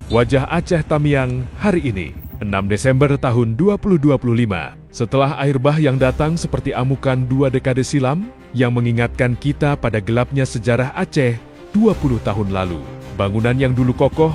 Wajah Aceh Tamiang hari ini, 6 Desember tahun 2025. Setelah air bah yang datang seperti amukan 2 dekade silam, yang mengingatkan kita pada gelapnya sejarah Aceh 20 tahun lalu. Bangunan yang dulu kokoh,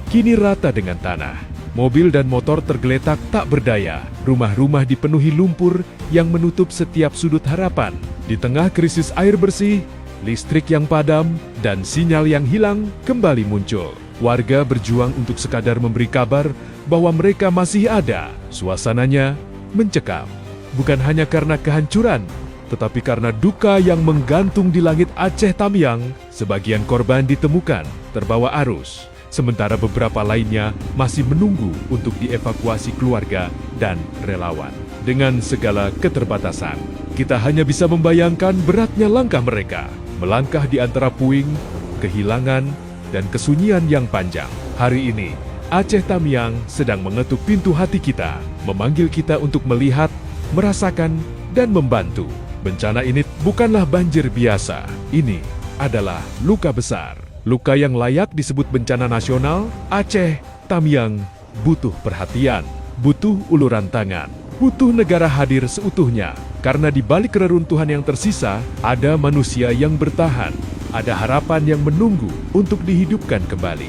kini rata dengan tanah. Mobil dan motor tergeletak tak berdaya. Rumah-rumah dipenuhi lumpur yang menutup setiap sudut harapan. Di tengah krisis air bersih, listrik yang padam, dan sinyal yang hilang kembali muncul. Warga berjuang untuk sekadar memberi kabar bahwa mereka masih ada. Suasananya mencekam. Bukan hanya karena kehancuran, tetapi karena duka yang menggantung di langit Aceh Tamiang. Sebagian korban ditemukan terbawa arus, sementara beberapa lainnya masih menunggu untuk dievakuasi keluarga dan relawan. Dengan segala keterbatasan, kita hanya bisa membayangkan beratnya langkah mereka, melangkah di antara puing, kehilangan, dan kesunyian yang panjang. Hari ini, Aceh Tamiang sedang mengetuk pintu hati kita, memanggil kita untuk melihat, merasakan, dan membantu. Bencana ini bukanlah banjir biasa. Ini adalah luka besar. Luka yang layak disebut bencana nasional. Aceh Tamiang butuh perhatian, butuh uluran tangan, butuh negara hadir seutuhnya. Karena di balik reruntuhan yang tersisa, ada manusia yang bertahan, ada harapan yang menunggu untuk dihidupkan kembali.